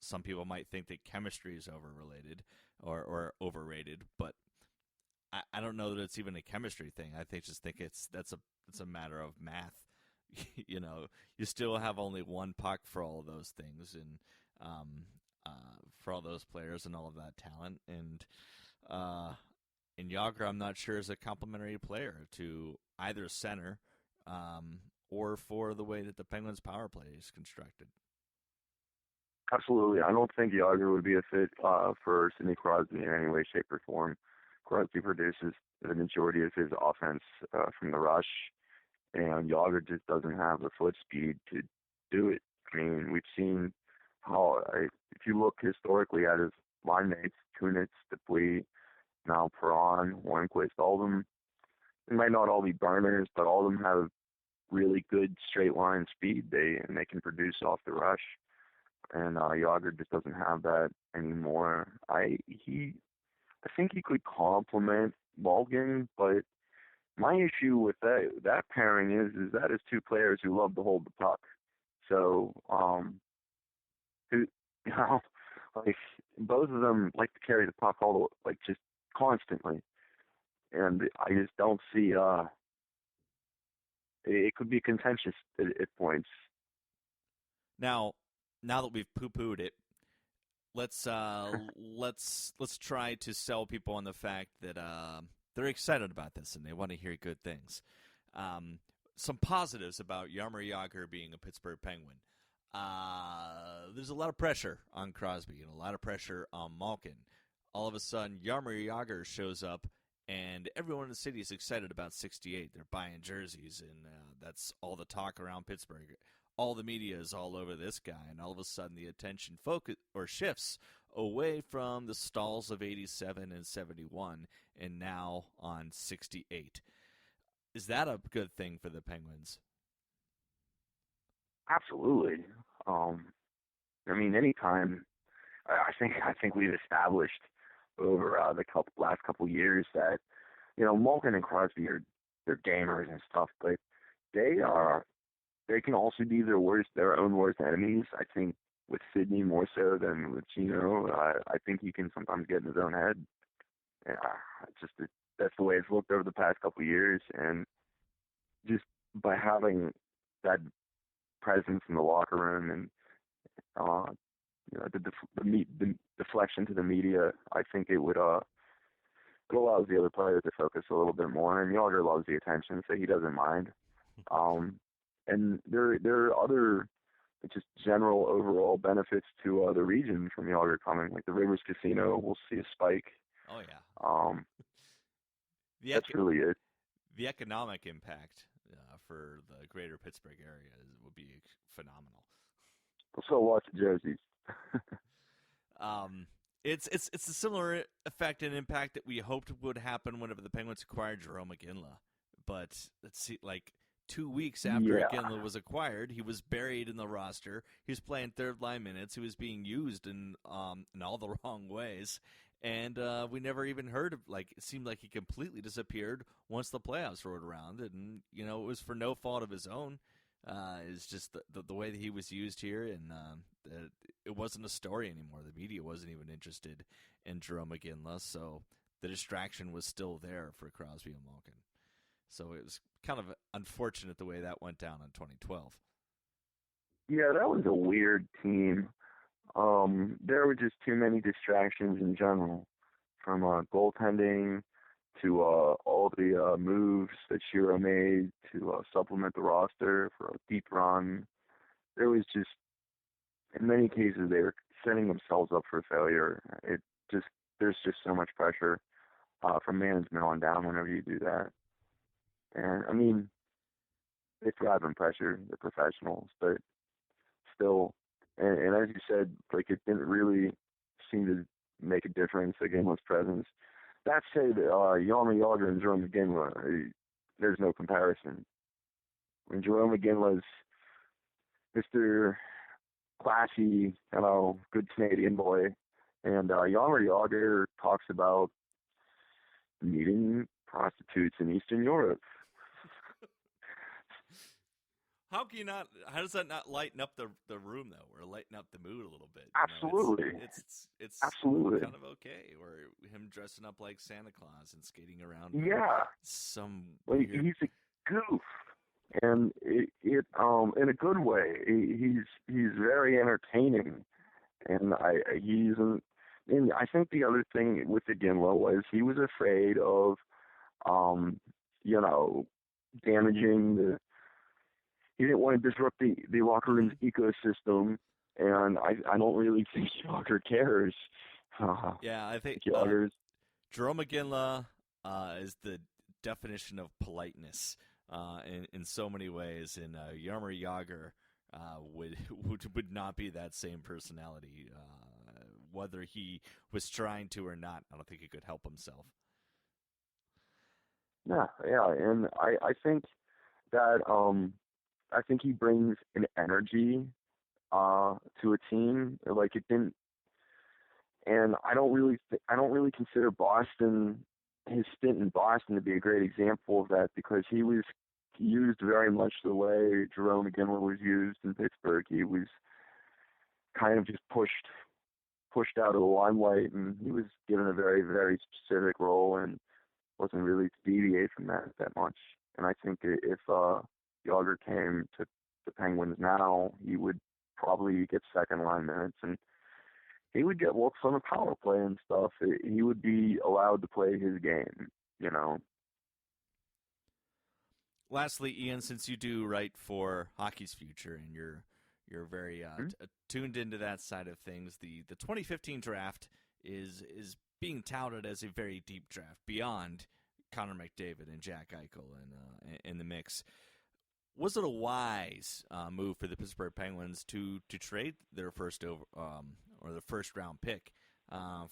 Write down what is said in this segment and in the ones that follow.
some people might think that chemistry is overrelated or overrated, but I don't know that it's even a chemistry thing. I think it's a matter of math. You still have only one puck for all of those things, and for all those players and all of that talent. And Yager, I'm not sure is a complementary player to either center or for the way that the Penguins' power play is constructed. Absolutely. I don't think Yager would be a fit for Sidney Crosby in any way, shape, or form. Crosby produces the majority of his offense from the rush, and Yager just doesn't have the foot speed to do it. I mean, we've seen how, if you look historically at his line mates, Kunitz, Dupuis, now Perron, Hornquist, all of them, they might not all be burners, but all of them have really good straight line speed. They can produce off the rush. And Yager just doesn't have that anymore. I think he could complement Malgin, but my issue with that pairing is that is two players who love to hold the puck. So, who like both of them like to carry the puck just constantly, and I just don't see. It could be contentious at points. Now that we've poo-pooed it, let's try to sell people on the fact that they're excited about this and they want to hear good things. Some positives about Jaromir Jagr being a Pittsburgh Penguin. There's a lot of pressure on Crosby and a lot of pressure on Malkin. All of a sudden, Jaromir Jagr shows up, and everyone in the city is excited about 68. They're buying jerseys, and that's all the talk around Pittsburgh. All the media is all over this guy, and all of a sudden the attention shifts away from the stalls of 87 and 71, and now on 68. Is that a good thing for the Penguins? Absolutely. I mean, anytime. I think we've established over the last couple years that Malkin and Crosby they're gamers and stuff, but they can also be their own worst enemies. I think with Sidney more so than with Gino. I think he can sometimes get in his own head. That's the way it's looked over the past couple of years, and just by having that presence in the locker room and the deflection to the media, I think it would it allows the other players to focus a little bit more. And Yager loves the attention, so he doesn't mind. And there are other just general overall benefits to the region from Yager coming, like the Rivers Casino. We'll see a spike. Oh yeah. That's really it. The economic impact for the greater Pittsburgh area would be phenomenal. So lots of jerseys. It's a similar effect and impact that we hoped would happen whenever the Penguins acquired Jarome Iginla. But let's see, 2 weeks after Iginla was acquired, he was buried in the roster. He was playing third line minutes. He was being used in all the wrong ways. And we never even heard of, it seemed like he completely disappeared once the playoffs rolled around. And, it was for no fault of his own. It's just the way that he was used here, and it wasn't a story anymore. The media wasn't even interested in Jarome Iginla, so the distraction was still there for Crosby and Malkin. So it was kind of unfortunate the way that went down in 2012. Yeah, that was a weird team. There were just too many distractions in general, from goaltending to all the moves that Shiro made to supplement the roster for a deep run. There was just, in many cases, they were setting themselves up for failure. There's just so much pressure from management on down whenever you do that. And, I mean, they thrive on pressure. They're professionals, but still, and as you said, it didn't really seem to make a difference, Iginla's presence. That said, Jaromir Jagr and Jarome Iginla, there's no comparison. When Jarome Iginla's Mr. Classy, good Canadian boy, and Jaromir Jagr talks about meeting prostitutes in Eastern Europe. How can you not? How does that not lighten up the room though, or lighten up the mood a little bit? Absolutely. It's Absolutely. kind of okay. Or him dressing up like Santa Claus and skating around. Yeah. Some Like, weird... he's a goof, and it in a good way. He's very entertaining, and I think the other thing with Iginla was he was afraid of you know, damaging the. He didn't want to disrupt the locker room's ecosystem, and I don't really think Yager cares. Yeah, I think Yager's Jerome Iginla is the definition of politeness in so many ways, and Jaromir Jagr would not be that same personality, whether he was trying to or not. I don't think he could help himself. Yeah, and I think that I think he brings an energy to a team like it didn't, and I don't really consider his stint in Boston to be a great example of that, because he was used very much the way Jerome Iginla was used in Pittsburgh. He was kind of just pushed out of the limelight, and he was given a very, very specific role and wasn't really to deviate from that much. And I think if Yager came to the Penguins now, he would probably get second line minutes, and he would get looks on the power play and stuff. He would be allowed to play his game, you know. Lastly, Ian, since you do write for Hockey's Future and you're very tuned into that side of things, the 2015 draft is being touted as a very deep draft beyond Connor McDavid and Jack Eichel in the mix. Was it a wise move for the Pittsburgh Penguins to trade their first round pick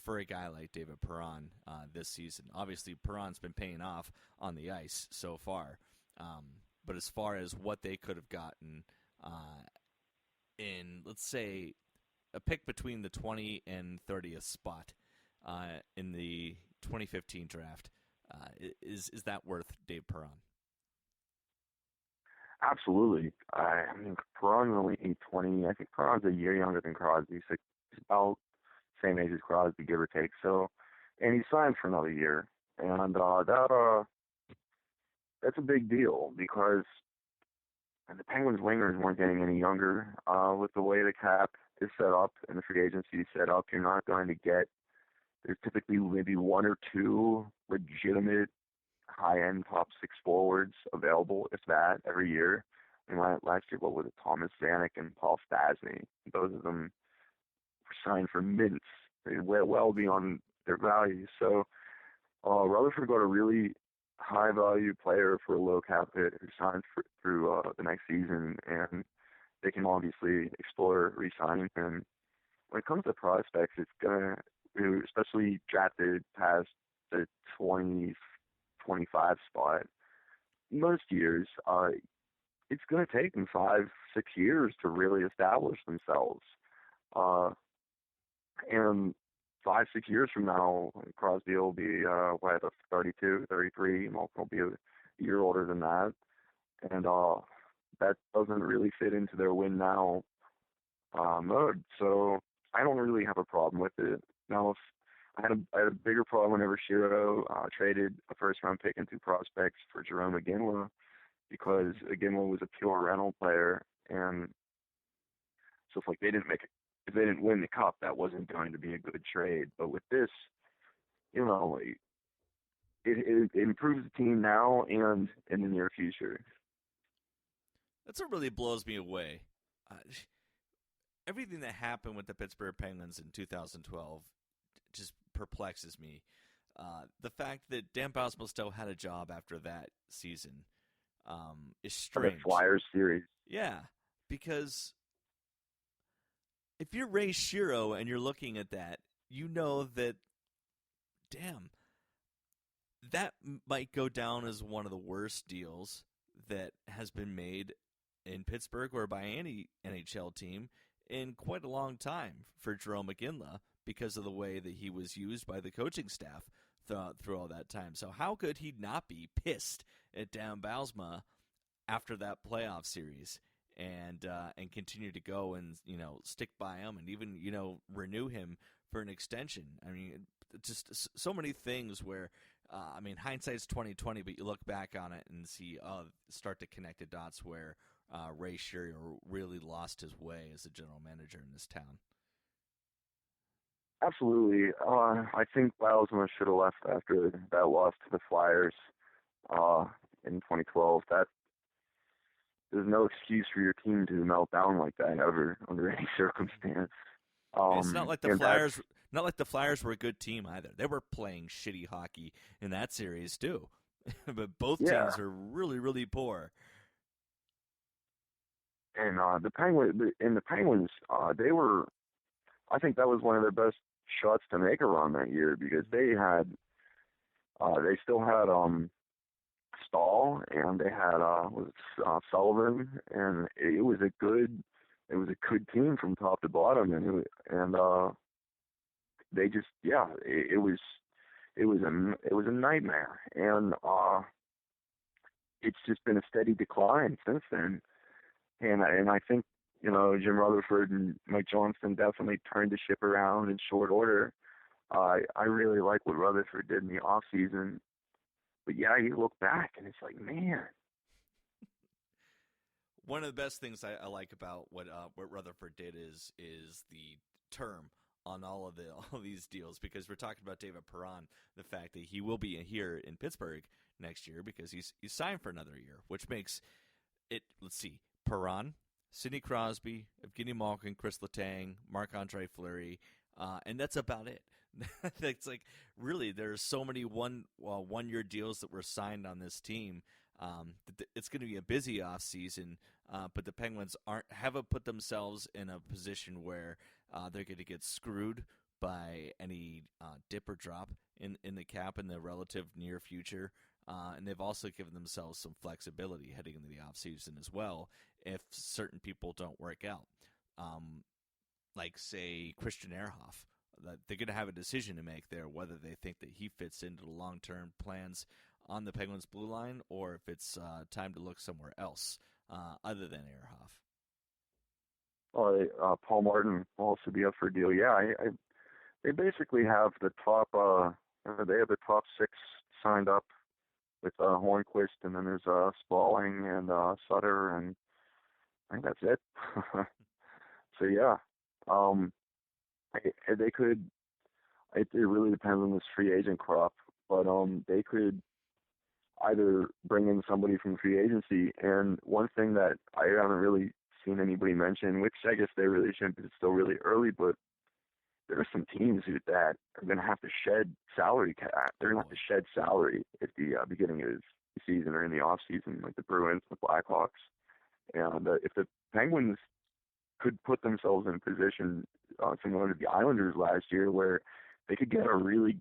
for a guy like David Perron this season? Obviously, Perron's been paying off on the ice so far, but as far as what they could have gotten in, let's say, a pick between the 20 and 30th spot in the 2015 draft, is that worth Dave Perron? Absolutely. I mean, Perron's only 20. I think Perron's a year younger than Crosby. So he's about the same age as Crosby, give or take. So, and he signed for another year, and that's a big deal, because the Penguins wingers weren't getting any younger. With the way the cap is set up and the free agency is set up, you're not going to get. There's typically maybe one or two legitimate high-end top six forwards available, if that, every year. And last year, what was it? Thomas Vanek and Paul Stastny. Both of them were signed for mints. They went well beyond their value. So Rutherford got a really high-value player for a low cap hit who signed through the next season, and they can obviously explore re-signing him. When it comes to prospects, it's going to, especially drafted past the 20-25 spot, most years, it's going to take them 5-6 years to really establish themselves. And 5-6 years from now, Crosby will be 32, 33. Malkin will be a year older than that, and that doesn't really fit into their win now mode. So I don't really have a problem with it. Now, if I had a bigger problem whenever Shiro traded a first-round pick and 2 prospects for Jerome Iginla, because Iginla was a pure rental player, and so if if they didn't win the cup, that wasn't going to be a good trade. But with this, you know, it improves the team now and in the near future. That's what really blows me away. Everything that happened with the Pittsburgh Penguins in 2012 just perplexes me. The fact that Dan Bausmo still had a job after that season is strange. The Flyers series. Yeah, because if you're Ray Shiro and you're looking at that, you know that, damn, that might go down as one of the worst deals that has been made in Pittsburgh or by any NHL team in quite a long time for Jerome Iginla, because of the way that he was used by the coaching staff through all that time. So how could he not be pissed at Dan Bausma after that playoff series? and continue to go and stick by him and even renew him for an extension. I mean, just so many things where hindsight's 20/20, but you look back on it and start to connect the dots where Ray Shearer really lost his way as a general manager in this town. Absolutely. I think Bilesma should have left after that loss to the Flyers in 2012. There's no excuse for your team to melt down like that ever under any circumstance. It's not like the Flyers. Not like the Flyers were a good team either. They were playing shitty hockey in that series too, but both teams are really, really poor. And the Penguins, they were. I think that was one of their best shots to make a run that year because they still had Stahl and they had Sullivan, and it was a good team from top to bottom, and they just it was a nightmare, and it's just been a steady decline since then, and I think Jim Rutherford and Mike Johnston definitely turned the ship around in short order. I really like what Rutherford did in the off season, but you look back and it's like, man. One of the best things I like about what Rutherford did is the term on all these deals, because we're talking about David Perron, the fact that he will be here in Pittsburgh next year because he's signed for another year, which makes it. Let's see, Perron, Sidney Crosby, Evgeny Malkin, Chris Letang, Marc-Andre Fleury, and that's about it. It's like, really, there's so many one-year deals that were signed on this team. It's going to be a busy off season, but the Penguins haven't put themselves in a position where they're going to get screwed by any dip or drop in the cap in the relative near future. And they've also given themselves some flexibility heading into the offseason as well if certain people don't work out. Like, say, Christian Ehrhoff. That they're going to have a decision to make there, whether they think that he fits into the long-term plans on the Penguins' blue line or if it's time to look somewhere else other than Ehrhoff. Paul Martin will also be up for a deal. They basically have the top. They have the top 6 signed up with Hornquist, and then there's Spalling and Sutter, and I think that's it. So they could. It really depends on this free agent crop, but they could either bring in somebody from free agency. And one thing that I haven't really seen anybody mention, which I guess they really shouldn't, because it's still really early, but there are some teams that are going to have to shed salary cap. They're going to have to shed salary at the beginning of the season or in the off season, like the Bruins, the Blackhawks, and if the Penguins could put themselves in a position similar to the Islanders last year, where they could get a really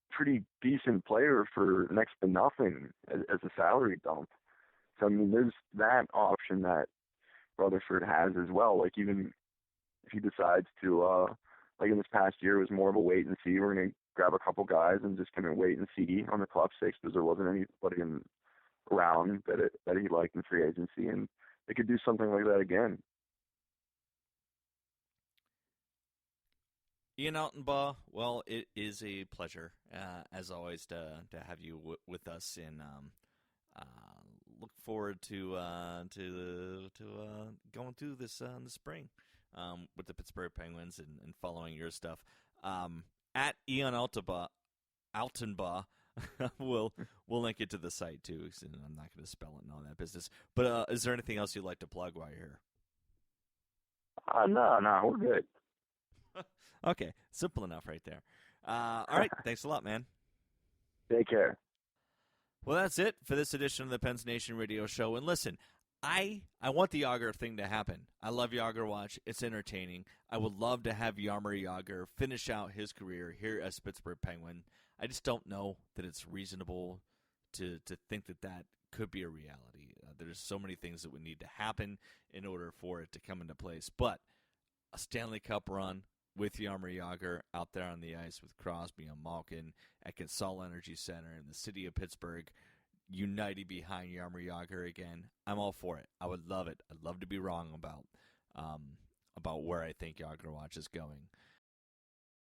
pretty decent player for next to nothing as a salary dump. So, there's that option that Rutherford has as well. Like, even if he decides to, like in this past year, it was more of a wait and see. We're going to grab a couple guys and just kind of wait and see on the top 6 because there wasn't anybody around that he liked in free agency, and they could do something like that again. Ian Altenbaugh, well, it is a pleasure, as always, to have you with us, and look forward to going through this in the spring with the Pittsburgh Penguins and following your stuff. At Ian Altenbaugh, we'll link it to the site too. And I'm not going to spell it and all that business. But is there anything else you'd like to plug while you're here? No, we're good. Okay, simple enough right there. All right, thanks a lot, man. Take care. Well, that's it for this edition of the Pens Nation Radio Show. And listen, I want the Yager thing to happen. I love Yager Watch. It's entertaining. I would love to have Jaromir Jagr finish out his career here as Pittsburgh Penguin. I just don't know that it's reasonable to think that could be a reality. There's so many things that would need to happen in order for it to come into place. But a Stanley Cup run with Jaromir Jagr out there on the ice with Crosby and Malkin at Consol Energy Center in the city of Pittsburgh, uniting behind Jaromir Jagr again, I'm all for it. I would love it. I'd love to be wrong about where I think Jagr Watch is going.